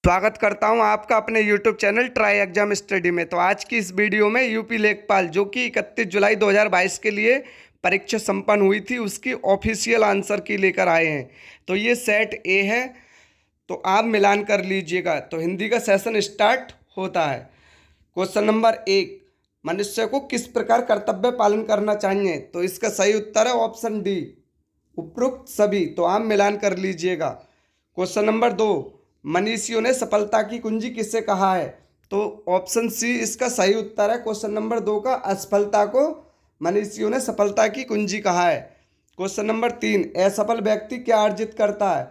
स्वागत करता हूं आपका अपने YouTube channel try exam study में। तो आज की इस वीडियो में यूपी लेखपाल जो कि 31 जुलाई 2022 के लिए परीक्षा संपन्न हुई थी उसकी ऑफिशियल आंसर की लेकर आए हैं। तो ये सेट ए है, तो आप मिलान कर लीजिएगा। तो हिंदी का सेशन स्टार्ट होता है। क्वेश्चन नंबर 1, मनुष्य को किस प्रकार कर्तव्य पालन करना चाहिए? तो इसका सही उत्तर है ऑप्शन डी, उपरोक्त सभी। तो आप मिलान कर लीजिएगा। क्वेश्चन नंबर 2, मनीषियों ने सफलता की कुंजी किसे कहा है? तो ऑप्शन सी इसका सही उत्तर है क्वेश्चन नंबर 2 का, असफलता को मनीषियों ने सफलता की कुंजी कहा है। क्वेश्चन नंबर 3, असफल व्यक्ति क्या अर्जित करता है?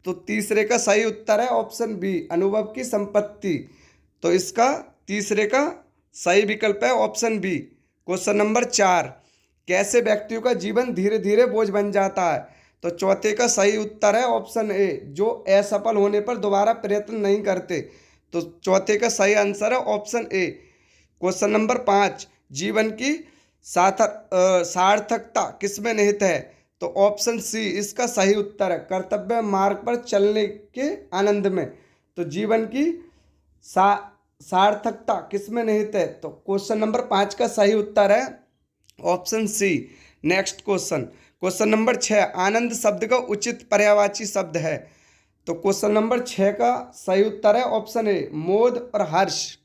तो तीसरे का सही उत्तर है ऑप्शन बी, अनुभव की संपत्ति। तो इसका तीसरे का सही विकल्प है ऑप्शन बी। क्वेश्चन नंबर 4, कैसे व्यक्तियों का जीवन धीरे धीरे बोझ बन जाता है? तो चौथे का सही उत्तर है ऑप्शन ए, जो असफल होने पर दोबारा प्रयत्न नहीं करते। तो चौथे का सही आंसर है ऑप्शन ए। क्वेश्चन नंबर 5, जीवन की सार्थकता किसमें निहित है? तो ऑप्शन सी इसका सही उत्तर है, कर्तव्य मार्ग पर चलने के आनंद में। तो जीवन की सार्थकता किसमें निहित है? तो क्वेश्चन नंबर 5 का सही उत्तर है option c. Next question, question number 6, आनंद शब्द का उचित पर्यायवाची शब्द है? तो क्वेश्चन नंबर 6 का सही उत्तर है ऑप्शन ए, मोद और हर्ष।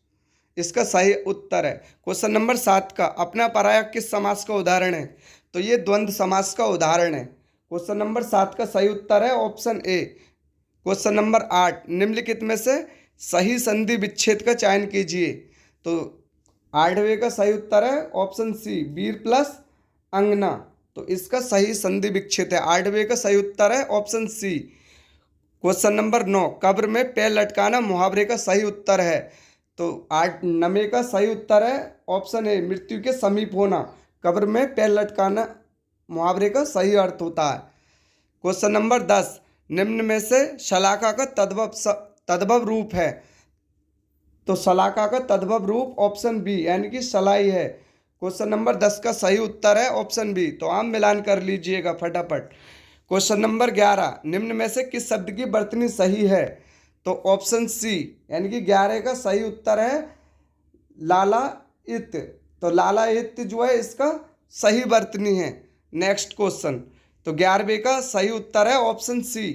इसका सही उत्तर है। क्वेश्चन नंबर 7 का, अपना पराया किस समास का उदाहरण है? तो ये द्वंद्व समास का उदाहरण है। क्वेश्चन नंबर 7 का सही उत्तर है ऑप्शन ए। क्वेश्चन नंबर 8, निम्नलिखित में से सही संधि विच्छेद का चयन कीजिए। तो 8वें का सही उत्तर है ऑप्शन सी, वीर प्लस अंगना। तो इसका सही संधि विच्छेद है। 8वें का सही उत्तर है ऑप्शन सी। क्वेश्चन नंबर 9, कब्र में पैर लटकाना मुहावरे का सही उत्तर है? तो 9वें का सही उत्तर है ऑप्शन ए, मृत्यु के समीप होना। कब्र में पैर लटकाना मुहावरे का सही अर्थ होता है। क्वेश्चन नंबर 10, निम्न में से शलाका का तद्भव रूप है? तो शलाका का तद्भव रूप ऑप्शन बी यानी कि सलाई है। क्वेश्चन नंबर 10 का सही उत्तर है ऑप्शन बी। तो आप मिलान कर लीजिएगा फटाफट। क्वेश्चन नंबर 11, निम्न में से किस शब्द की वर्तनी सही है? तो ऑप्शन सी यानी कि 11 का सही उत्तर है लाला इत। तो लाला इत जो है इसका सही वर्तनी है। नेक्स्ट क्वेश्चन, तो 11वें का सही उत्तर है ऑप्शन सी।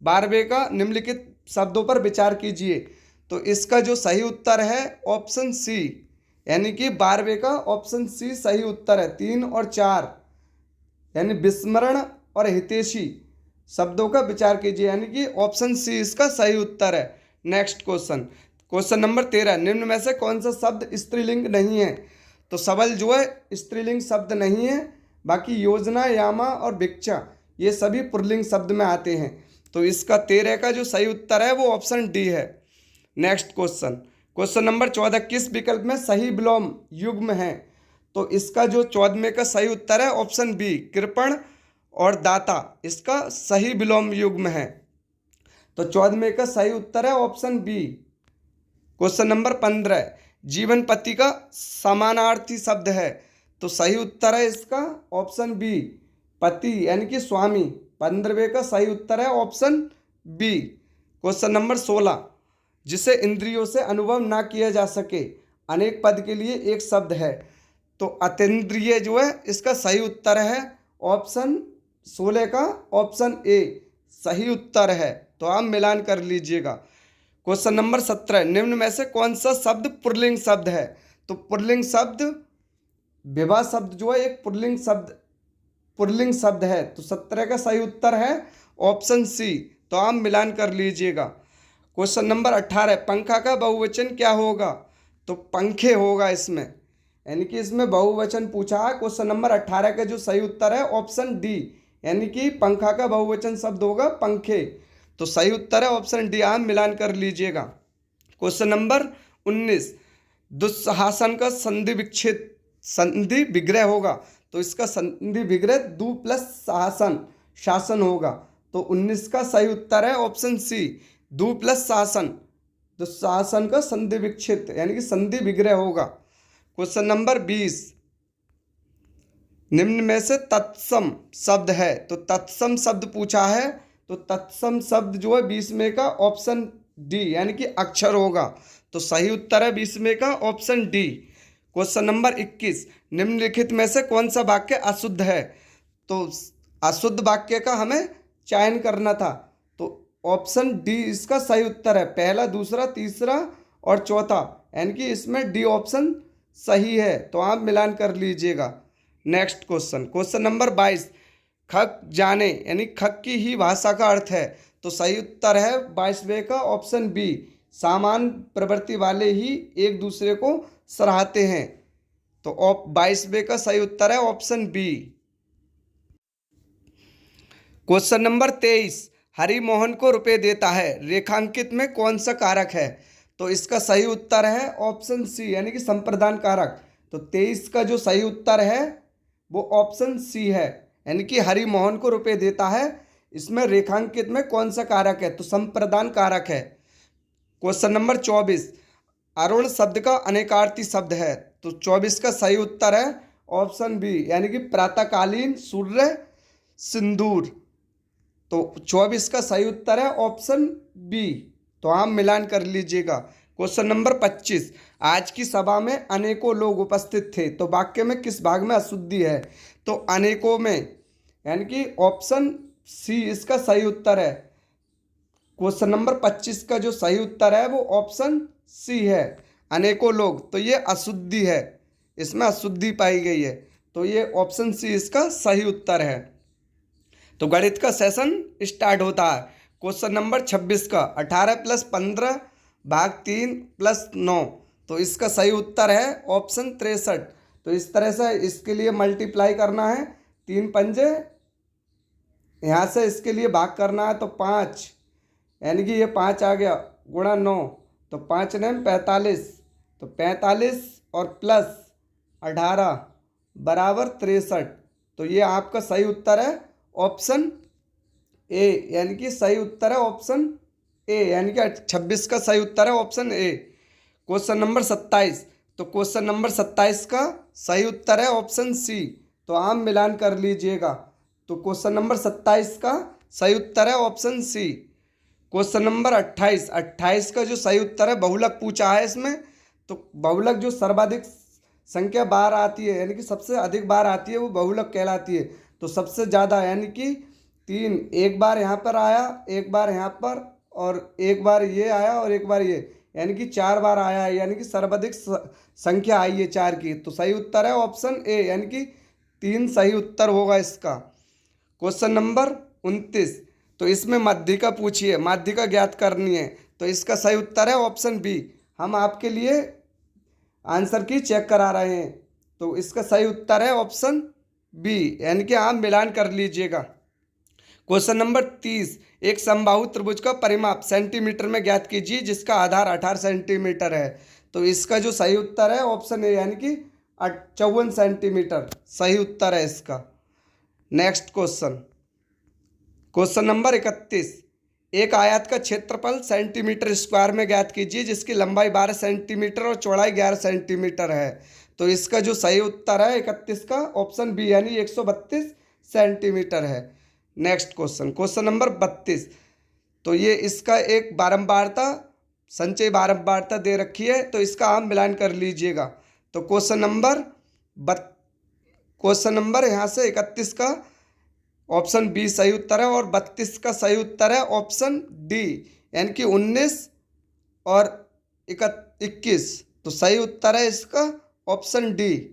12वें का, निम्नलिखित शब्दों पर विचार कीजिए। तो इसका जो सही उत्तर है ऑप्शन सी, यानी कि 12वें का ऑप्शन सी सही उत्तर है। 3 और 4 यानी विस्मरण और हितैषी शब्दों का विचार कीजिए, यानी कि ऑप्शन सी इसका सही उत्तर है। नेक्स्ट क्वेश्चन, क्वेश्चन नंबर 13, निम्न में से कौन सा शब्द स्त्रीलिंग नहीं है? तो सबल जो है स्त्रीलिंग शब्द नहीं है, बाकी योजना, यामा और भिक्षा ये सभी पुल्लिंग शब्द में आते हैं। तो इसका 13 का जो सही उत्तर है वो ऑप्शन डी है। नेक्स्ट क्वेश्चन, क्वेश्चन नंबर 14, किस विकल्प में सही विलोम युग्म है? तो इसका जो 14वें का सही उत्तर है ऑप्शन बी, कृपण और दाता इसका सही विलोम युग्म है। तो 14वें का सही उत्तर है ऑप्शन बी। क्वेश्चन नंबर 15, जीवन पति का समानार्थी शब्द है? तो सही उत्तर है इसका ऑप्शन बी, पति यानी कि स्वामी। 15वें का सही उत्तर है ऑप्शन बी। क्वेश्चन नंबर 16, जिसे इंद्रियों से अनुभव ना किया जा सके, अनेक पद के लिए एक शब्द है? तो अतीन्द्रिय जो है इसका सही उत्तर है ऑप्शन 16 का ऑप्शन ए सही उत्तर है। तो आप मिलान कर लीजिएगा। क्वेश्चन नंबर 17, निम्न में से कौन सा शब्द पुल्लिंग शब्द है? तो पुल्लिंग शब्द, विवाह शब्द जो है एक पुल्लिंग शब्द है। तो 17 का सही उत्तर है ऑप्शन सी। तो आप मिलान कर लीजिएगा। क्वेश्चन नंबर 18, पंखा का बहुवचन क्या होगा? तो पंखे होगा इसमें, यानी कि इसमें बहुवचन पूछा है। क्वेश्चन नंबर 18 का जो सही उत्तर है ऑप्शन डी, यानी कि पंखा का बहुवचन शब्द होगा पंखे। तो सही उत्तर है ऑप्शन डी, आप मिलान कर लीजिएगा। क्वेश्चन नंबर 19, दुस्शासन का संधि विग्रह होगा? तो इसका संधि विग्रह दु प्लस शासन शासन होगा। तो 19 का सही उत्तर है ऑप्शन सी, दु प्लस शासन। तो शासन का संधि विच्छेद यानी कि संधि विग्रह होगा। क्वेश्चन नंबर 20, निम्न में से तत्सम शब्द है? तो तत्सम शब्द पूछा है। तो तत्सम शब्द जो है 20 में का ऑप्शन डी यानी कि अक्षर होगा। तो सही उत्तर है 20वें का ऑप्शन डी। क्वेश्चन नंबर 21, निम्नलिखित में से कौन सा वाक्य अशुद्ध है? तो अशुद्ध वाक्य का हमें चयन करना था, तो ऑप्शन डी इसका सही उत्तर है। पहला, दूसरा, तीसरा और चौथा, यानी कि इसमें डी ऑप्शन सही है। तो आप मिलान कर लीजिएगा। नेक्स्ट क्वेश्चन, क्वेश्चन नंबर 22, खक जाने यानी खक की ही भाषा का अर्थ है। तो सही उत्तर है 22वें का ऑप्शन बी, समान प्रवृत्ति वाले ही एक दूसरे को सराहते हैं। तो 22वें का सही उत्तर है option b. Question number 23, Hari Mohan को रुपए देता है, रेखांकित में कौन सा कारक है? तो इसका सही उत्तर है ऑप्शन सी यानी कि संप्रदान कारक। तो 23 का जो सही उत्तर है वो ऑप्शन सी है, यानी कि हरि मोहन को रुपए देता है, इसमें रेखांकित में कौन सा कारक है? तो संप्रदान कारक है। क्वेश्चन नंबर 24, अरुण शब्द का अनेकार्थी शब्द है। तो 24 का सही उत्तर है ऑप्शन बी यानी कि प्रातःकालीन सूर्य सिंदूर। तो 24 का सही उत्तर है ऑप्शन बी। तो आप मिलान कर लीजिएगा। क्वेश्चन नंबर 25, आज की सभा में अनेकों लोग उपस्थित थे, तो वाक्य में किस भाग में अशुद्धि है? तो अनेकों में यानी कि ऑप्शन सी इसका सही उत्तर है। क्वेश्चन नंबर 25 का जो सही उत्तर है वो ऑप्शन सी है, अनेकों लोग। तो ये अशुद्धि है, इसमें अशुद्धि पाई गई है। तो ये ऑप्शन सी इसका सही उत्तर है। तो गणित का सेशन स्टार्ट होता है। क्वेश्चन नंबर 26 का 18 + 15 भाग 3 + 9। तो इसका सही उत्तर है ऑप्शन 63। तो इस तरह से इसके लिए मल्टीप्लाई करना है, 3 पंजे, यहाँ से इसके लिए भाग करना है तो 5, यानी कि ये 5 आ गया, गुणा 9, तो 5 9 45। तो 45 और प्लस 18 बराबर 63। तो ये आपका सही उत्तर है ऑप्शन ए, यानी कि सही उत्तर है ऑप्शन ए, यानी कि 26 का सही उत्तर है ऑप्शन ए। क्वेश्चन नंबर 27, तो क्वेश्चन नंबर 27 का सही उत्तर है ऑप्शन सी। तो आप मिलान कर लीजिएगा। तो क्वेश्चन नंबर 27 का सही उत्तर है ऑप्शन सी। क्वेश्चन नंबर 28, 28 का जो सही उत्तर है, बहुलक पूछा है इसमें। तो बहुलक जो सर्वाधिक संख्या बार आती है, यानी कि सबसे अधिक बार आती है, वो बहुलक कहलाती है। तो सबसे ज़्यादा यानी कि 3, एक बार यहाँ पर आया, एक बार यहाँ पर, और एक बार ये आया और एक बार ये, यानी कि 4 बार आया है, यानी कि सर्वाधिक संख्या आई है 4 की। तो सही उत्तर है ऑप्शन ए, यानी कि 3 सही उत्तर होगा इसका। क्वेश्चन नंबर 29, तो इसमें माध्यिका पूछी है, माध्यिका ज्ञात करनी है। तो इसका सही उत्तर है ऑप्शन बी। हम आपके लिए आंसर की चेक करा रहे हैं। तो इसका सही उत्तर है ऑप्शन बी, यानी कि आप मिलान कर लीजिएगा। क्वेश्चन नंबर 30, एक समबाहु त्रिभुज का परिमाप सेंटीमीटर में ज्ञात कीजिए जिसका आधार 18 सेंटीमीटर है। तो इसका जो सही उत्तर है ऑप्शन ए, यानी कि 54 सेंटीमीटर सही उत्तर है इसका। नेक्स्ट क्वेश्चन, क्वेश्चन नंबर 31, एक आयत का क्षेत्रफल सेंटीमीटर स्क्वायर में ज्ञात कीजिए जिसकी लंबाई 12 सेंटीमीटर और चौड़ाई 11 सेंटीमीटर है। तो इसका जो सही उत्तर है 31 का ऑप्शन बी, यानी 132 सेंटीमीटर है। नेक्स्ट क्वेश्चन, क्वेश्चन नंबर 32, तो ये इसका एक बारंबारता, संचय बारंबारता दे रखी है, तो इसका आप मिलान कर लीजिएगा। तो क्वेश्चन नंबर यहाँ से 31 का ऑप्शन बी सही उत्तर है, और 32 का सही उत्तर है ऑप्शन डी, यानी कि 19 और 21। तो सही उत्तर है इसका ऑप्शन डी।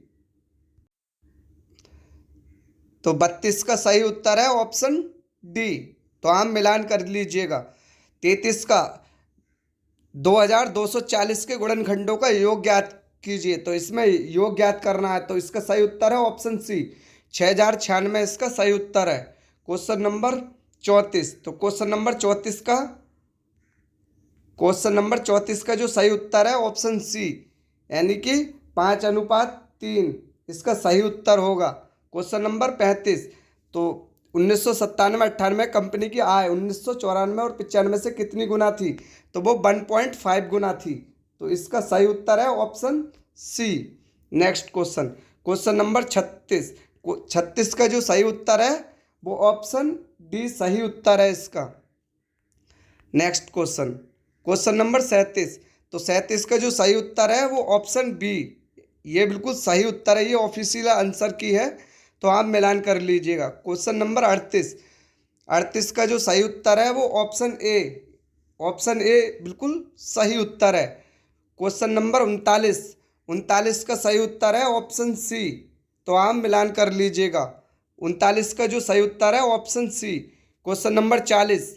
तो 32 का सही उत्तर है ऑप्शन डी। तो आप मिलान कर लीजिएगा। 33 का 2240 के गुणनखंडों का योग ज्ञात कीजिए। तो इसमें योग ज्ञात करना है, तो इसका सही उत्तर है ऑप्शन सी, 6096 इसका सही उत्तर है। क्वेश्चन नंबर 34, तो क्वेश्चन नंबर 34 का जो सही उत्तर है ऑप्शन सी, यानी कि 5:3 इसका सही उत्तर होगा। क्वेश्चन नंबर 35, तो 1997-98 कंपनी की आय 1994 और 95 से कितनी गुना थी? तो वो 1.5 गुना थी। तो इसका सही उत्तर है option c. Next question, question number 36 का जो सही उत्तर है वो ऑप्शन डी सही उत्तर है इसका। Next question, question number 37। तो 37 का जो सही उत्तर है वो ऑप्शन बी, ये बिल्कुल सही उत्तर है, ये ऑफिशियल आंसर की है, तो आप मिलान कर लीजिएगा। Question number 38। 38 का जो सही उत्तर है वो ऑप्शन ए, ऑप्शन ए बिल्कुल सही उत्तर है। Question number 39। 39 का सही उत्तर है ऑप्शन सी, तो आप मिलान कर लीजिएगा। 39 का जो सही उत्तर है option C. Question number 40।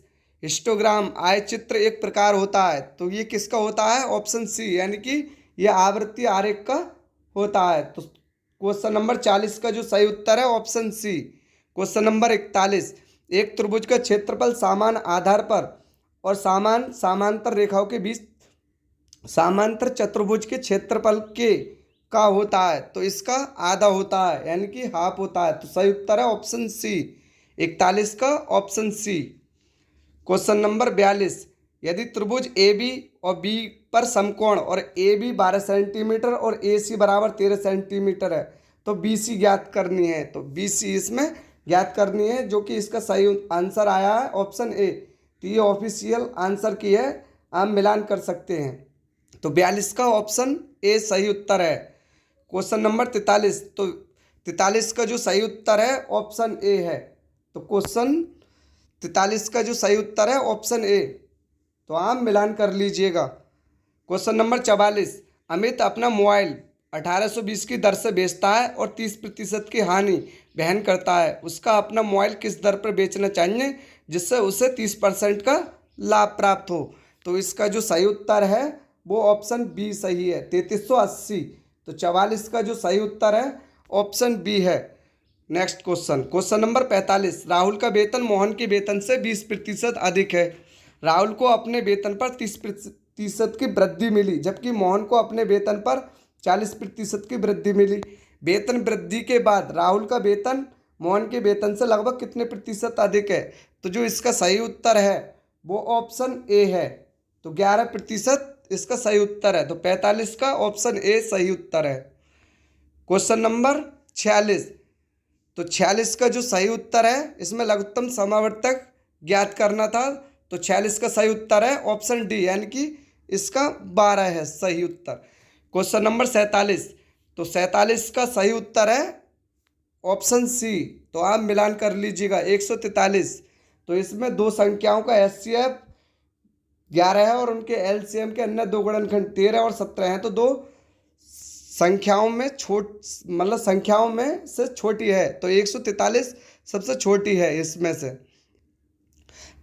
Histogram आय चित्र एक प्रकार होता है, तो ये किसका होता है? ऑप्शन सी, यानी कि ये आवृत्ति आरेख का होता है। तो क्वेश्चन नंबर 40 का जो सही उत्तर है ऑप्शन सी। Question number 41। एक त्रिभुज का क्षेत्रफल समान आधार पर और समान समांतर रेखाओं के बीच समांतर चतुर्भुज के क्षेत्रफल के का होता है, तो इसका आधा होता है, यानी कि हाफ होता है। तो सही उत्तर है ऑप्शन सी, 41 का ऑप्शन सी। Question number 42। यदि त्रिभुज ए बी और बी पर समकोण और ए बी 12 सेंटीमीटर और ए सी बराबर 13 सेंटीमीटर है, तो बी सी ज्ञात करनी है। तो बी सी इसमें ज्ञात करनी है, जो कि इसका सही आंसर आया है ऑप्शन ए। तो ये ऑफिशियल आंसर की है, आप मिलान कर सकते हैं। तो 42 का ऑप्शन ए सही उत्तर है। Question number 43। तो 43 का जो सही उत्तर है ऑप्शन ए है। तो क्वेश्चन 43 का जो सही उत्तर है ऑप्शन ए, तो आप मिलान कर लीजिएगा। Question number 44। अमित अपना मोबाइल 1820 की दर से बेचता है और 30% की हानि वहन करता है। उसका अपना मोबाइल किस दर पर बेचना चाहिए जिससे उसे 30% का लाभ प्राप्त हो? तो इसका जो सही उत्तर है वो ऑप्शन बी सही है, 3380। तो 44 का जो सही उत्तर है ऑप्शन बी है। Next question, question number 45। Rahul का वेतन मोहन के वेतन से 20% अधिक है। राहुल को अपने वेतन पर 30% की वृद्धि मिली, जबकि मोहन को अपने वेतन पर 40% की वृद्धि मिली। वेतन वृद्धि के बाद राहुल का वेतन मोहन के वेतन से लगभग कितने प्रतिशत अधिक है? तो जो इसका सही उत्तर है वो ऑप्शन ए है, तो 11% इसका सही उत्तर है। तो 45 का ऑप्शन ए सही उत्तर है। Question number 46। तो 46 का जो सही उत्तर है, इसमें लघुत्तम समावर्तक ज्ञात करना था, तो 46 का सही उत्तर है ऑप्शन डी, यानी कि इसका 12 है सही उत्तर। Question number 47। तो 47 का सही उत्तर है ऑप्शन सी, तो आप मिलान कर लीजिएगा। 143। तो इसमें दो संख्याओं का एचसीएफ 11 है और उनके एलसीएम के अन्य दो गुणनखंड 13 और 17 हैं, तो दो संख्याओं में मतलब संख्याओं में से छोटी है, तो 143 सबसे छोटी है इसमें से।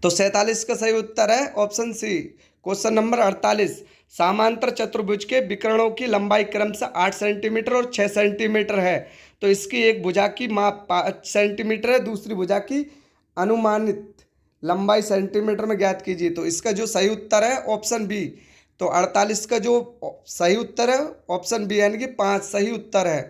तो 47 का सही उत्तर है ऑप्शन सी। Question number 48। समांतर चतुर्भुज के विकर्णों की लंबाई क्रमशः 8 सेंटीमीटर और 6 सेंटीमीटर है, तो इसकी एक भुजा की माप 5 सेंटीमीटर है, दूसरी भुजा की अनुमानित लंबाई सेंटीमीटर में ज्ञात कीजिए। तो इसका जो सही उत्तर है ऑप्शन बी। तो 48 का जो सही उत्तर है ऑप्शन बी, यानी कि 5 सही उत्तर है।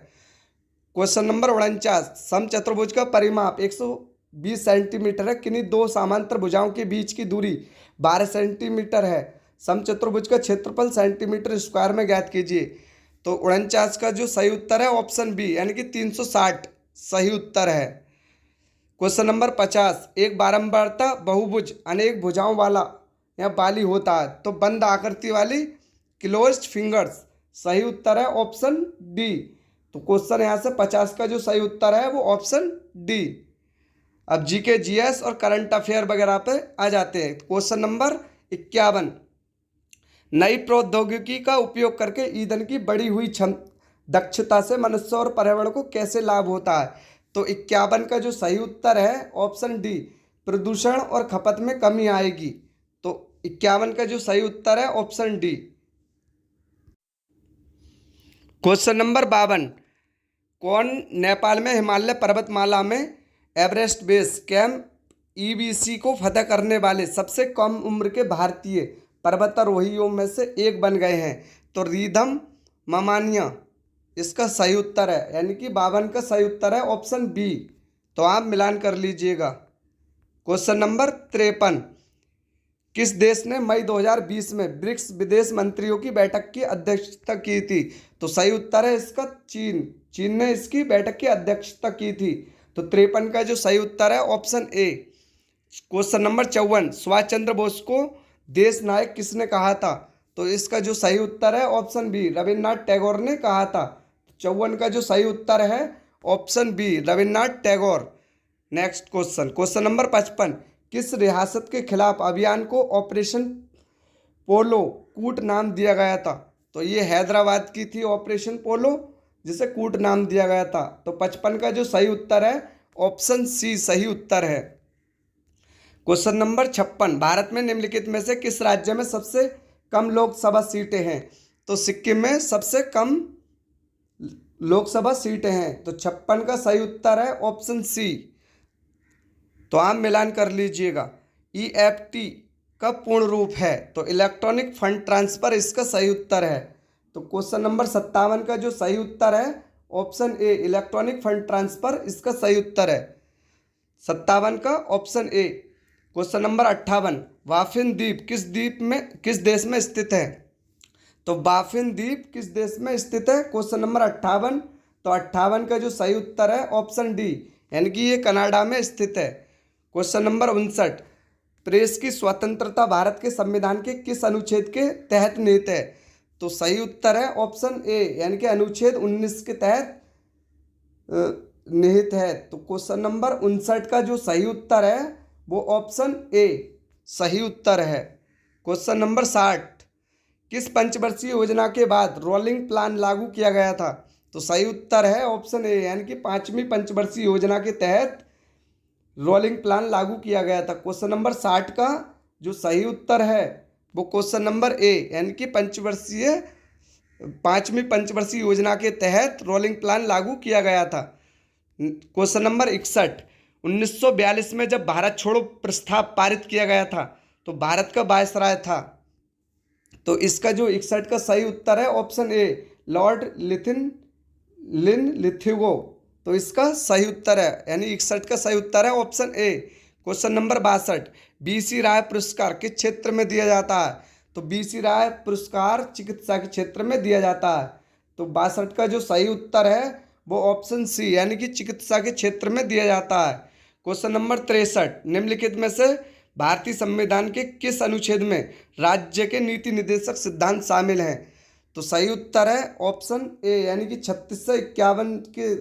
Question number 49। समचतुर्भुज का परिमाप 120 सेंटीमीटर है, किन्हीं दो समांतर भुजाओं के बीच की दूरी 12 सेंटीमीटर है। समचतुर्भुज का क्षेत्रफल सेंटीमीटर स्क्वायर में ज्ञात कीजिए। तो 49 का जो सही उत्तर है ऑप्शन बी, यानी कि 360 सही उत्तर है। Question number 50। एक बारंबारता बहुभुज अनेक भुजाओं वाला या बाली होता है, तो बंद आकृति वाली क्लोज्ड फिंगर्स सही उत्तर है ऑप्शन डी। तो क्वेश्चन यहाँ से 50 का जो सही उत्तर है वो ऑप्शन डी। अब जीके जीएस और करंट अफेयर वगैरह पे आ जाते हैं। Question number 51। नई प्रौद्योगिकी का उपयोग करके ईंधन की बढ़ी हुई दक्षता से मनुष्य और पर्यावरण को कैसे लाभ होता है? तो 51 का जो सही उत्तर है ऑप्शन डी, प्रदूषण और खपत में कमी आएगी। तो 51 का जो सही उत्तर है ऑप्शन डी। Question number 52। कौन नेपाल में हिमालय पर्वतमाला में एवरेस्ट बेस कैंप ईबीसी को फतह करने वाले सबसे कम उम्र के भारतीय पर्वतारोहियों में से एक बन गए हैं? तो रिधम ममानिया इसका सही उत्तर है, यानी कि 52 का सही उत्तर है ऑप्शन बी। तो आप मिलान कर लीजिएगा। Question number 53। किस देश ने मई 2020 में ब्रिक्स विदेश मंत्रियों की बैठक की अध्यक्षता की थी? तो सही उत्तर है इसका चीन। चीन ने इसकी बैठक की अध्यक्षता की थी। तो 53 का जो सही उत्तर है ऑप्शन ए। Question number 54। सुभाष चंद्र बोस को देश नायक किसने कहा था? तो इसका जो सही उत्तर है ऑप्शन बी, रविन्द्रनाथ टैगोर ने कहा था। 54 का जो सही उत्तर है option b, Rabindranath Tagore. Next question, question number 55, किस रियासत के खिलाफ अभियान को ऑपरेशन पोलो कूट नाम दिया गया था? तो ये हैदराबाद की थी ऑपरेशन पोलो, जिसे कूट नाम दिया गया था। तो 55 का जो सही उत्तर है ऑप्शन सी सही उत्तर है। क्वेश्चन नंबर 56, भारत में निम्नलिखित में से किस राज्य में सबसे कम लोकसभा सीटें हैं? तो सिक्किम में सबसे कम लोकसभा सीटें हैं। तो 56 का सही उत्तर है ऑप्शन सी। तो आप मिलान कर लीजिएगा। EFT का पूर्ण रूप है तो इलेक्ट्रॉनिक फंड ट्रांसफर, इसका सही उत्तर है। तो क्वेश्चन नंबर 57 का जो सही उत्तर है option a, electronic fund transfer, इसका सही उत्तर है 57 का ऑप्शन ए। क्वेश्चन नंबर 58, बाफिन द्वीप किस देश में स्थित है? तो बाफिन द्वीप किस देश में स्थित है? क्वेश्चन नंबर 58, तो 58 का जो सही उत्तर है ऑप्शन डी, यानी कि ये कनाडा में स्थित है। क्वेश्चन नंबर 59, प्रेस की स्वतंत्रता भारत के संविधान के किस अनुच्छेद के तहत निहित है? तो सही उत्तर है ऑप्शन ए, यानी कि अनुच्छेद 19 के तहत निहित है। तो क्वेश्चन नंबर 59 का जो सही उत्तर है वो ऑप्शन ए सही उत्तर है। क्वेश्चन नंबर 60, किस पंचवर्षीय योजना के बाद रोलिंग प्लान लागू किया गया था? तो सही उत्तर है ऑप्शन ए, यानी कि 5वीं पंचवर्षीय योजना के तहत रोलिंग प्लान लागू किया गया था। क्वेश्चन नंबर 60 का जो सही उत्तर है वो क्वेश्चन नंबर ए, यानी कि 5वीं पंचवर्षीय योजना के तहत रोलिंग प्लान लागू किया गया था। क्वेश्चन नंबर 61, 1942 में जब भारत छोड़ो प्रस्ताव पारित किया गया था तो भारत का वायसराय था। तो इसका जो 61 का सही उत्तर है ऑप्शन ए, लॉर्ड लिथिगो। तो इसका सही उत्तर है, यानी 61 का सही उत्तर है ऑप्शन ए। क्वेश्चन नंबर 62, BC राय पुरस्कार किस क्षेत्र में दिया जाता है? तो BC राय पुरस्कार चिकित्सा के क्षेत्र में दिया जाता है। तो 62 का जो सही उत्तर है वो ऑप्शन सी, यानी कि चिकित्सा के क्षेत्र में दिया जाता है। क्वेश्चन नंबर 63, निम्नलिखित में से भारतीय संविधान के किस अनुच्छेद में राज्य के नीति निर्देशक सिद्धांत शामिल हैं? तो सही उत्तर है ऑप्शन ए, यानी कि 36 से 51 के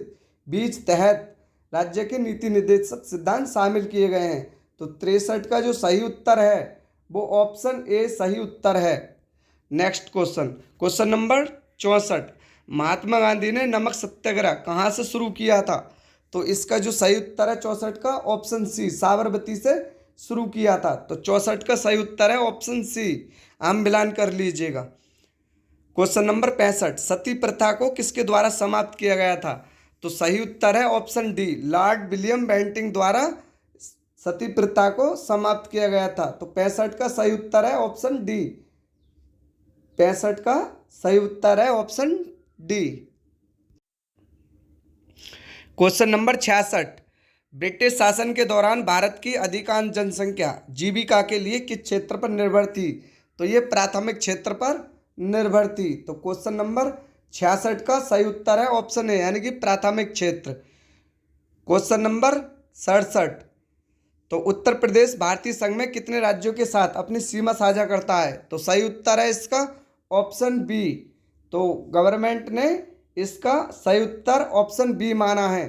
बीच तहत राज्य के नीति निर्देशक सिद्धांत शामिल किए गए हैं। तो 63 का जो सही उत्तर है वो ऑप्शन ए सही उत्तर है। Next question, question number 64, Mahatma Gandhi ने नमक सत्याग्रह कहाँ से शुरू किया था? तो इसका जो सही उत्तर है 64 का ऑप्शन सी, साबरमती से शुरू किया था। तो 64 का सही उत्तर है ऑप्शन सी। आप मिलान कर लीजिएगा। क्वेश्चन नंबर 65, सती प्रथा को किसके द्वारा समाप्त किया गया था? तो सही उत्तर है option D, Lord William Bentinck द्वारा सती प्रथा को समाप्त किया गया था। तो 65 का सही उत्तर है ऑप्शन डी, 65 का सही उत्तर है option D. Question number 66, British शासन के दौरान भारत की अधिकांश जनसंख्या जीविका के लिए किस क्षेत्र पर निर्भर थी? तो ये प्राथमिक क्षेत्र पर निर्भर थी। तो क्वेश्चन नंबर 66 का सही उत्तर है ऑप्शन ए, यानी कि प्राथमिक क्षेत्र। क्वेश्चन नंबर 67, तो उत्तर प्रदेश भारतीय संघ में कितने राज्यों के साथ अपनी सीमा साझा करता है? तो सही उत्तर है इसका ऑप्शन बी। तो गवर्नमेंट ने इसका सही उत्तर ऑप्शन बी माना है।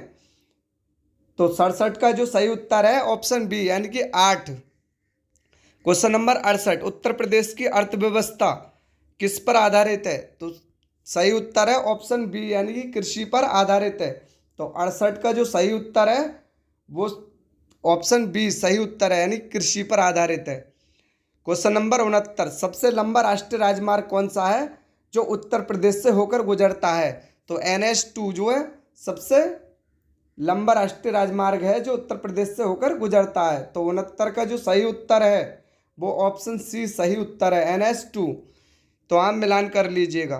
तो 67 का जो सही उत्तर है ऑप्शन बी, यानी कि 8। क्वेश्चन नंबर 68, उत्तर प्रदेश की अर्थव्यवस्था किस पर आधारित है? तो सही उत्तर है ऑप्शन बी, यानी कि कृषि पर आधारित है। तो 68 का जो सही उत्तर है वो ऑप्शन बी सही उत्तर है, यानी कृषि पर आधारित है। क्वेश्चन नंबर 69, सबसे लंबा राष्ट्रीय राजमार्ग कौन सा है जो उत्तर प्रदेश से होकर गुजरता है? तो NH2 जो है सबसे लंबा राष्ट्रीय राजमार्ग है जो उत्तर प्रदेश से होकर गुजरता है। तो 69 का जो सही उत्तर है वो ऑप्शन सी सही उत्तर है, NH2। तो आप मिलान कर लीजिएगा।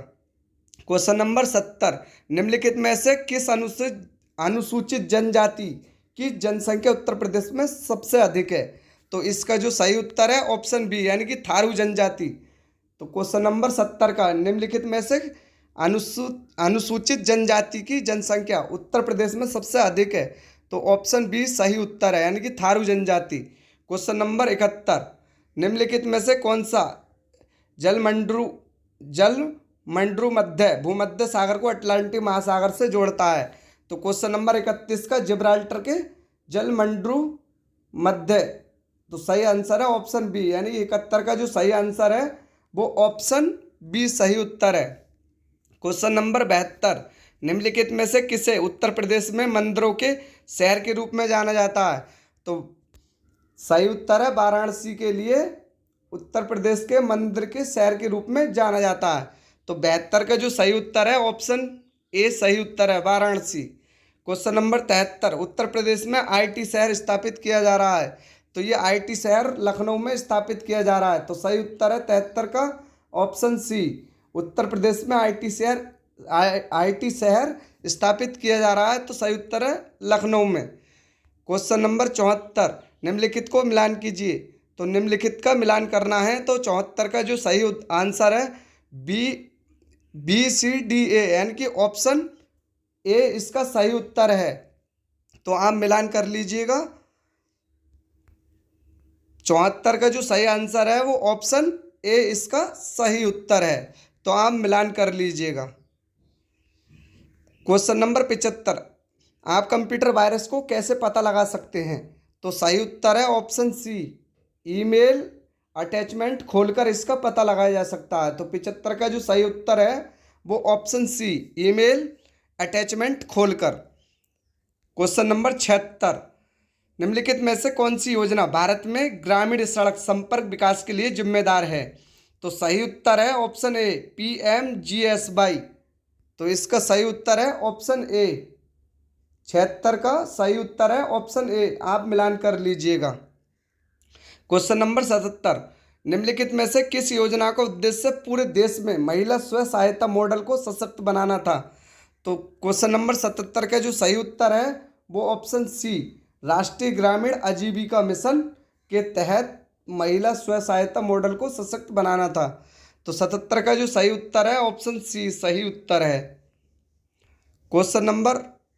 क्वेश्चन नंबर 70, निम्नलिखित में से किस अनुसूचित जनजाति की जनसंख्या उत्तर प्रदेश में सबसे अधिक है? तो इसका जो सही उत्तर है ऑप्शन बी, यानी कि थारू जनजाति। तो क्वेश्चन नंबर 70 का निम्नलिखित में से अनुसूचित जनजाति की जनसंख्या उत्तर प्रदेश में सबसे अधिक है। तो ऑप्शन बी सही उत्तर है, यानी कि थारू जनजाति। क्वेश्चन नंबर 71, निम्नलिखित में से कौन सा जलमंडरू मध्य भूमध्य सागर को अटलांटिक महासागर से जोड़ता है? तो क्वेश्चन नंबर 31 का जिब्राल्टर के जलमंडरू मध्य, तो सही आंसर है ऑप्शन बी, यानी 71 का जो सही आंसर है वो ऑप्शन बी सही उत्तर है। क्वेश्चन नंबर 72, निम्नलिखित में से किसे उत्तर प्रदेश में मंदिरों के शहर के रूप में जाना जाता है? तो सही उत्तर है वाराणसी के लिए उत्तर प्रदेश के मंदिर के शहर के रूप में जाना जाता है। तो 72 का जो सही उत्तर है ऑप्शन ए सही उत्तर है, वाराणसी। क्वेश्चन नंबर 73, उत्तर प्रदेश में आईटी शहर स्थापित किया जा रहा है, तो ये आईटी शहर लखनऊ में स्थापित किया जा रहा है। तो सही उत्तर है 73 का ऑप्शन सी, उत्तर प्रदेश में आईटी शहर स्थापित किया जा रहा है, तो सही उत्तर है लखनऊ में। क्वेश्चन नंबर 74, निम्नलिखित को मिलान कीजिए। तो निम्नलिखित का मिलान करना है, तो 74 का जो सही आंसर है बी सी डी ए, यानी कि ऑप्शन ए इसका सही उत्तर है। तो आप मिलान कर लीजिएगा, 74 का जो सही आंसर है वो ऑप्शन ए इसका सही उत्तर है। तो आप मिलान कर लीजिएगा। क्वेश्चन नंबर 75, आप कंप्यूटर वायरस को कैसे पता लगा सकते हैं? तो सही उत्तर है ऑप्शन सी, ईमेल अटैचमेंट खोलकर इसका पता लगाया जा सकता है। तो 75 का जो सही उत्तर है वो ऑप्शन सी, ईमेल अटैचमेंट खोलकर। क्वेश्चन नंबर 76, निम्नलिखित में से कौन सी योजना भारत में ग्रामीण सड़क संपर्क विकास के लिए जिम्मेदार है? तो सही उत्तर है ऑप्शन ए, PMGSY। तो इसका सही उत्तर है ऑप्शन ए, 76 का सही उत्तर है ऑप्शन ए। आप मिलान कर लीजिएगा। क्वेश्चन नंबर 77, निम्नलिखित में से किस योजना का उद्देश्य पूरे देश में महिला स्व सहायता मॉडल को सशक्त बनाना था? तो क्वेश्चन नंबर 77 का जो सही उत्तर है वो ऑप्शन सी, राष्ट्रीय ग्रामीण आजीविका मिशन के तहत महिला स्व सहायता मॉडल को सशक्त बनाना था। तो 77 का जो सही उत्तर है ऑप्शन सी सही उत्तर है। क्वेश्चन नंबर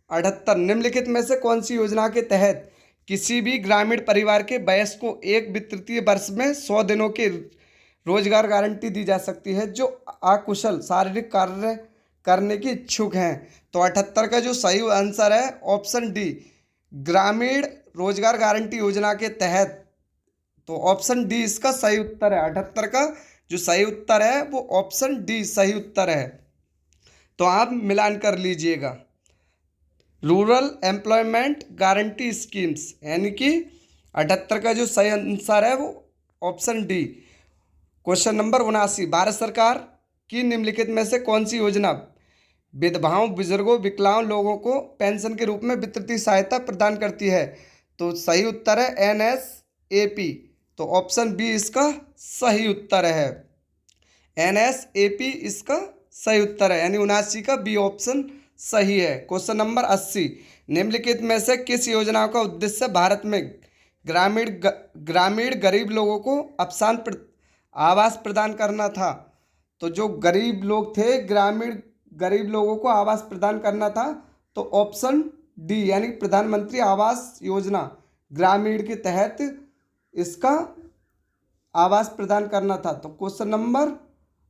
78, निम्नलिखित में से कौन सी योजना के तहत किसी भी ग्रामीण परिवार के वयस्क को एक वित्तीय वर्ष में 100 दिनों के रोजगार गारंटी दी जा सकती है जो अकुशल शारीरिक कार्य करने की इच्छुक हैं? तो 78 का जो सही आंसर है ऑप्शन डी, ग्रामीण रोजगार गारंटी योजना के तहत। तो ऑप्शन डी इसका सही उत्तर है। 78 का जो सही उत्तर है वो ऑप्शन डी सही उत्तर है। तो आप मिलान कर लीजिएगा। रूरल एम्प्लॉयमेंट गारंटी स्कीम्स, यानी कि 78 का जो सही आंसर है वो option D. Question number 79, Bharat सरकार की निम्नलिखित में से कौन सी योजना विधवाओं, बुजुर्गों, विकलांग लोगों को पेंशन के रूप में वित्तीय सहायता प्रदान करती है? तो सही उत्तर है NSAP। तो ऑप्शन बी इसका सही उत्तर है, NSAP इसका सही उत्तर है, यानी 79 का बी ऑप्शन सही है। क्वेश्चन नंबर 80, निम्नलिखित में से किस योजना का उद्देश्य भारत में ग्रामीण गरीब लोगों को आवास प्रदान करना था? तो जो गरीब लोग थे, ग्रामीण गरीब लोगों को आवास प्रदान करना था, तो ऑप्शन डी, यानी प्रधानमंत्री आवास योजना ग्रामीण के तहत इसका आवास प्रदान करना था। तो क्वेश्चन नंबर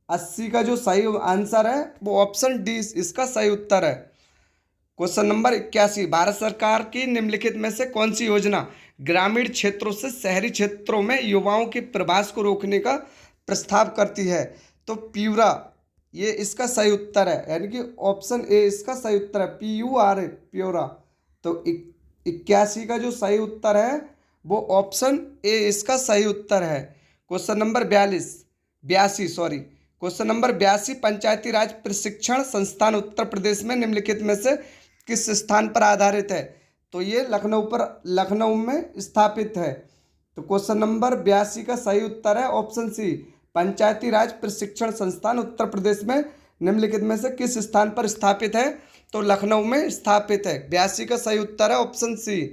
80 का जो सही आंसर है वो ऑप्शन डी इसका सही उत्तर है। क्वेश्चन नंबर 81, भारत सरकार की निम्नलिखित में से कौन सी योजना ग्रामीण क्षेत्रों से शहरी क्षेत्रों में युवाओं के प्रवास को रोकने का प्रस्ताव करती है? तो प्यूरा ये इसका सही उत्तर है, यानी कि ऑप्शन ए इसका सही उत्तर है, PURA प्योरा। तो 81 का जो सही उत्तर है वो ऑप्शन ए इसका सही उत्तर है। क्वेश्चन नंबर 82, क्वेश्चन नंबर 82, पंचायती राज प्रशिक्षण संस्थान उत्तर प्रदेश में निम्नलिखित में से किस स्थान पर आधारित है? तो ये लखनऊ में स्थापित है। तो क्वेश्चन नंबर 82 का सही उत्तर है ऑप्शन सी, पंचायती राज प्रशिक्षण संस्थान उत्तर प्रदेश में निम्नलिखित में से किस स्थान पर स्थापित है? तो लखनऊ में स्थापित है। 82 का सही उत्तर है ऑप्शन सी।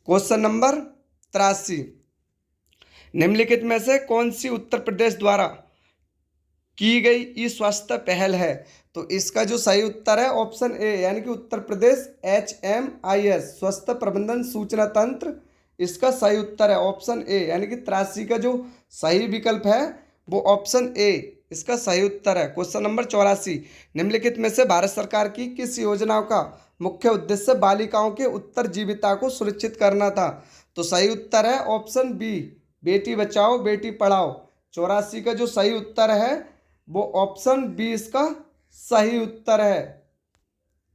क्वेश्चन नंबर 83, निम्नलिखित में से कौन सी उत्तर प्रदेश द्वारा की गई ई स्वास्थ्य पहल है? तो इसका जो सही उत्तर है ऑप्शन ए, यानी कि उत्तर प्रदेश HMIS स्वास्थ्य प्रबंधन सूचना तंत्र इसका सही उत्तर है ऑप्शन ए, यानी कि 83 का जो सही विकल्प है वो ऑप्शन ए इसका सही उत्तर है। क्वेश्चन नंबर 84, निम्नलिखित में से भारत सरकार की किस योजना का मुख्य उद्देश्य बालिकाओं के उत्तरजीविता को सुरक्षित करना था? तो सही उत्तर है ऑप्शन बी, बेटी बचाओ बेटी पढ़ाओ। 84 का जो सही उत्तर है वो ऑप्शन बी इसका सही उत्तर है।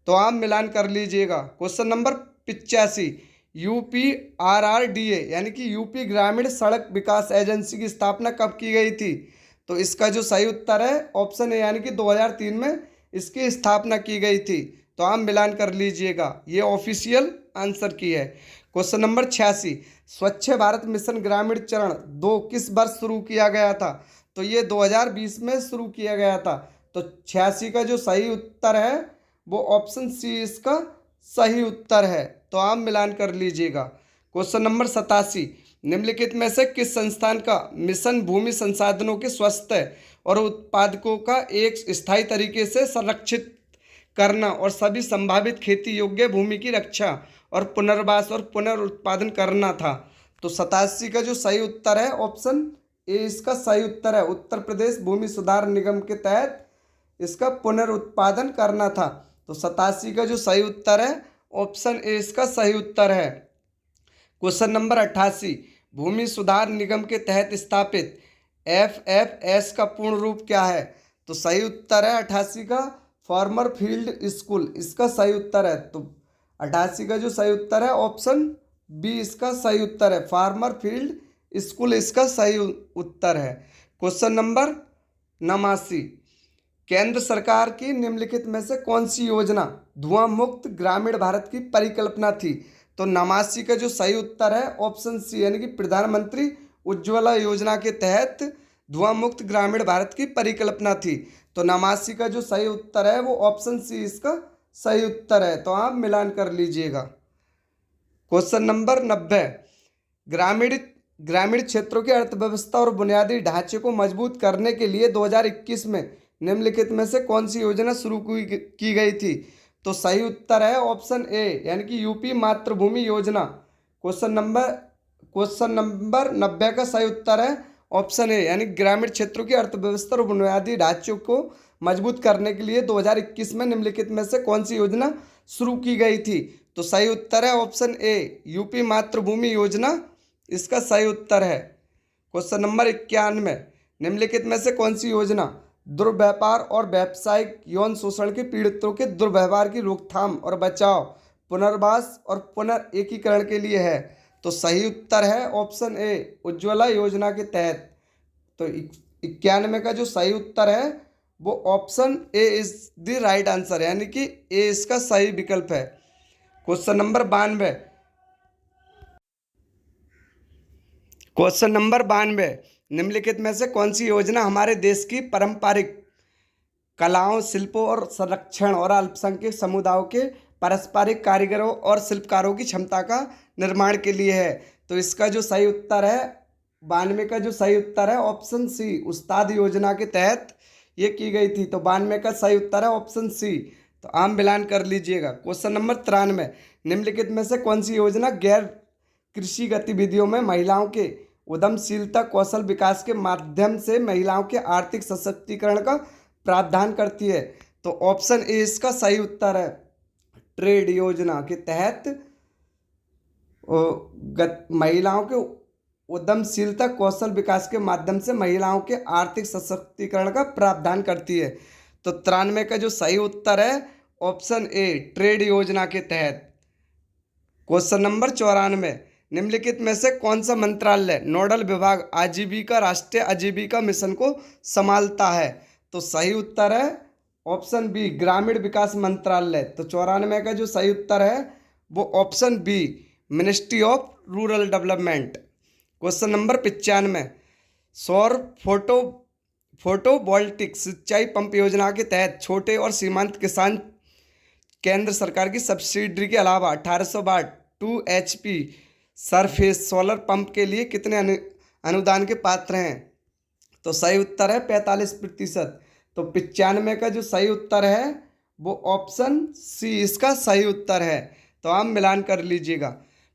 तो आप मिलान कर लीजिएगा। क्वेश्चन नंबर 85, UPRRDA यानी कि यूपी ग्रामीण सड़क विकास एजेंसी की स्थापना कब की गई थी? तो इसका जो सही उत्तर है ऑप्शन ए, यानी कि 2003 में इसकी स्थापना की गई थी। तो आप मिलान कर लीजिएगा, ये ऑफिशियल आंसर की है। क्वेश्चन नंबर 86, स्वच्छ भारत मिशन ग्रामीण चरण 2 किस वर्ष शुरू किया गया था? तो ये 2020 में शुरू किया गया था। तो 86 का जो सही उत्तर है वो ऑप्शन सी इसका सही उत्तर है। तो आप मिलान कर लीजिएगा। क्वेश्चन नंबर 87, निम्नलिखित में से किस संस्थान का मिशन भूमि संसाधनों के स्वास्थ्य और उत्पादकों का एक स्थायी तरीके से संरक्षित करना और सभी संभावित खेती योग्य भूमि की रक्षा और पुनर्वास और पुनर्उत्पादन करना था? तो 87 का जो सही उत्तर है ऑप्शन ए इसका सही उत्तर है। उत्तर प्रदेश भूमि सुधार निगम के तहत इसका पुनर्उत्पादन करना था। तो 87 का जो सही उत्तर है ऑप्शन ए इसका सही उत्तर है। क्वेश्चन नंबर 88, भूमि सुधार निगम के तहत स्थापित FFS का पूर्ण रूप क्या है? तो सही उत्तर है 88 का फार्मर फील्ड स्कूल, इसका सही उत्तर है। तो 88 का जो सही उत्तर है ऑप्शन बी इसका सही उत्तर है, फार्मर फील्ड स्कूल इसका सही उत्तर है। क्वेश्चन नंबर 89, केंद्र सरकार की निम्नलिखित में से कौन सी योजना धुआं मुक्त ग्रामीण भारत की परिकल्पना थी? तो 89 का जो सही उत्तर है ऑप्शन सी, यानी कि प्रधानमंत्री उज्ज्वला योजना के तहत धुआं मुक्त ग्रामीण भारत की परिकल्पना थी। तो 89 का जो सही उत्तर है वो ऑप्शन सी इसका सही उत्तर है। तो आप मिलान कर लीजिएगा। क्वेश्चन नंबर 90, ग्रामीण क्षेत्रों की अर्थव्यवस्था और बुनियादी ढांचे को मजबूत करने के लिए 2021 में निम्नलिखित में से कौन सी योजना शुरू की गई थी? तो सही उत्तर है ऑप्शन ए, यानी कि यूपी मातृभूमि योजना। क्वेश्चन नंबर 90 का सही उत्तर है ऑप्शन ए, यानी ग्रामीण क्षेत्रों की अर्थव्यवस्था और बुनियादी ढांचों को मजबूत करने के लिए 2021 में निम्नलिखित में से कौन सी योजना शुरू की गई थी? तो सही उत्तर है ऑप्शन ए, यूपी मातृभूमि योजना इसका सही उत्तर है। क्वेश्चन नंबर 91, निम्नलिखित में से कौन सी योजना दुर्व्यापार और व्यावसायिक यौन शोषण के पीड़ितों के दुर्व्यवहार की रोकथाम और बचाव, पुनर्वास और पुनर्एकीकरण के लिए है? तो सही उत्तर है ऑप्शन ए, उज्ज्वला योजना के तहत। तो 91 का जो सही उत्तर है वो option A is the right answer, यानी कि ए इसका सही विकल्प है। क्वेश्चन नंबर 92, निम्नलिखित में से कौन सी योजना हमारे देश की पारंपरिक कलाओं, शिल्पों और संरक्षण और अल्पसंख्यक समुदायों के पारंपरिक कारीगरों और शिल्पकारों की क्षमता का निर्माण के लिए है? तो इसका जो सही उत्तर है 92 का जो सही उत्तर है ऑप्शन सी, उस्ताद योजना के तहत ये की गई थी। तो 92 का सही उत्तर है ऑप्शन सी। तो आप मिलान कर लीजिएगा। क्वेश्चन नंबर 93, निम्नलिखित में से कौन सी योजना गैर कृषि गतिविधियों में महिलाओं के उद्यमशीलता कौशल विकास के माध्यम से महिलाओं के आर्थिक सशक्तिकरण का प्रावधान करती है? तो ऑप्शन ए इसका सही उत्तर है, ट्रेड योजना के तहत महिलाओं के उद्यमशीलता कौशल विकास के माध्यम से महिलाओं के आर्थिक सशक्तिकरण का प्रावधान करती है। तो 93 का जो सही उत्तर है ऑप्शन ए, ट्रेड योजना के तहत। क्वेश्चन नंबर 94, निम्नलिखित में से कौन सा मंत्रालय नोडल विभाग आजीविका राष्ट्रीय आजीविका मिशन को संभालता है? तो सही उत्तर है ऑप्शन बी, ग्रामीण विकास मंत्रालय। तो 94 का जो सही उत्तर है वो option b, ministry of rural development. Question number 95, सौर फोटोवोल्टिक सिंचाई पंप योजना के तहत छोटे और सीमांत किसान केंद्र सरकार की सब्सिडी के अलावा 1800 वाट 2 HP सरफेस सोलर पंप के लिए कितने अनुदान के पात्र हैं? तो सही उत्तर है 45%। तो 95 का जो सही उत्तर है वो ऑप्शन सी इसका सही उत्तर है। तो आप मिलान कर लीजिएगा।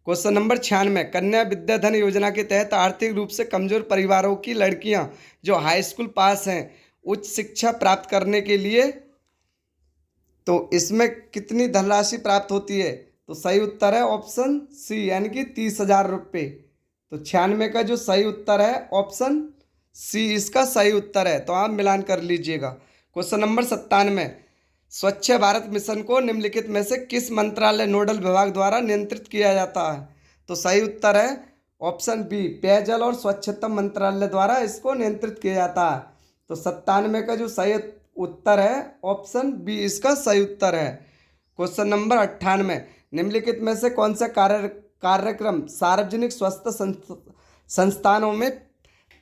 क्वेश्चन नंबर 96, कन्या विद्याधन योजना के तहत आर्थिक रूप से कमजोर परिवारों की लड़कियां जो हाई स्कूल पास हैं उच्च शिक्षा प्राप्त करने के लिए, तो इसमें कितनी धनराशि प्राप्त होती है? तो सही उत्तर है ऑप्शन सी, यानी कि 30,000 रुपये। तो 96 का जो सही उत्तर है ऑप्शन सी इसका सही उत्तर है। तो आप मिलान कर लीजिएगा। क्वेश्चन नंबर 97, स्वच्छ भारत मिशन को निम्नलिखित में से किस मंत्रालय नोडल विभाग द्वारा नियंत्रित किया जाता है? तो सही उत्तर है ऑप्शन बी, पेयजल और स्वच्छता मंत्रालय द्वारा इसको नियंत्रित किया जाता है। तो 97 का जो सही उत्तर है ऑप्शन बी इसका सही उत्तर है। क्वेश्चन नंबर 98, निम्नलिखित में से कौन सा कार्यक्रम सार्वजनिक स्वास्थ्य संस्थानों में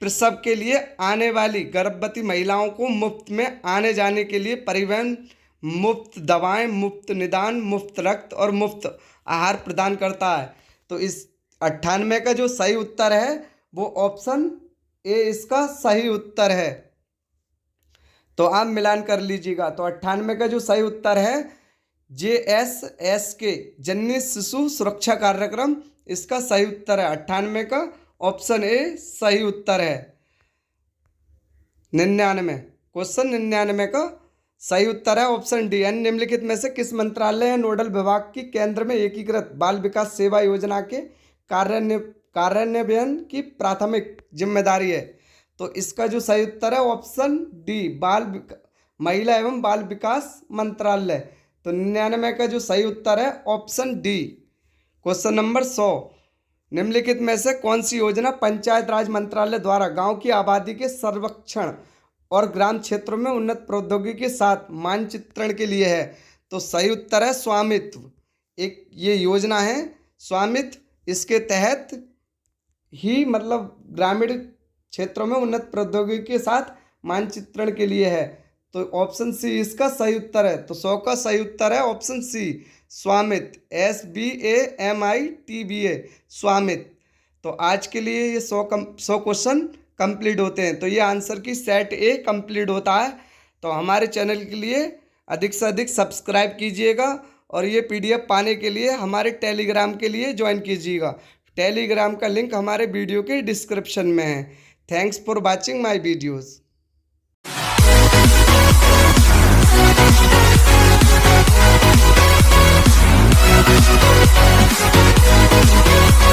प्रसव के लिए आने वाली गर्भवती महिलाओं को मुफ्त में आने जाने के लिए परिवहन, मुफ्त दवाएं, मुफ्त निदान, मुफ्त रक्त और मुफ्त आहार प्रदान करता है? तो इस 98 का जो सही उत्तर है वो ऑप्शन ए इसका सही उत्तर है। तो आप मिलान कर लीजिएगा। तो 98 का जो सही उत्तर है JSSK, जननी शिशु सुरक्षा कार्यक्रम, इसका सही उत्तर है 98 का ऑप्शन ए सही उत्तर है। 99, क्वेश्चन 99 का सही उत्तर है ऑप्शन डी, यानी निम्नलिखित में से किस मंत्रालय या नोडल विभाग की केंद्र में एकीकृत बाल विकास सेवा योजना के कार्यान्वयन की प्राथमिक जिम्मेदारी है? तो इसका जो सही उत्तर है ऑप्शन डी, महिला एवं बाल विकास मंत्रालय। तो 99 का जो सही उत्तर है ऑप्शन डी। क्वेश्चन नंबर 100, निम्नलिखित में से कौन सी योजना पंचायत राज मंत्रालय द्वारा गांव की आबादी के सर्वेक्षण और ग्राम क्षेत्रों में उन्नत प्रौद्योगिकी के साथ मानचित्रण के लिए है? तो सही उत्तर है स्वामित्व। एक ये योजना है स्वामित्व, इसके तहत ही मतलब ग्रामीण क्षेत्रों में उन्नत प्रौद्योगिकी के साथ मानचित्रण के लिए है। तो ऑप्शन सी इसका सही उत्तर है। तो 100 का सही उत्तर है ऑप्शन सी, स्वामित्व, SBAMITBA, स्वामित्व। तो आज के लिए ये 100 क्वेश्चन कंप्लीट होते हैं। तो ये आंसर की सेट ए कंप्लीट होता है। तो हमारे चैनल के लिए अधिक से अधिक सब्सक्राइब कीजिएगा और ये PDF पाने के लिए हमारे टेलीग्राम के लिए ज्वाइन कीजिएगा। टेलीग्राम का लिंक हमारे वीडियो के डिस्क्रिप्शन में है। Thanks for watching my videos.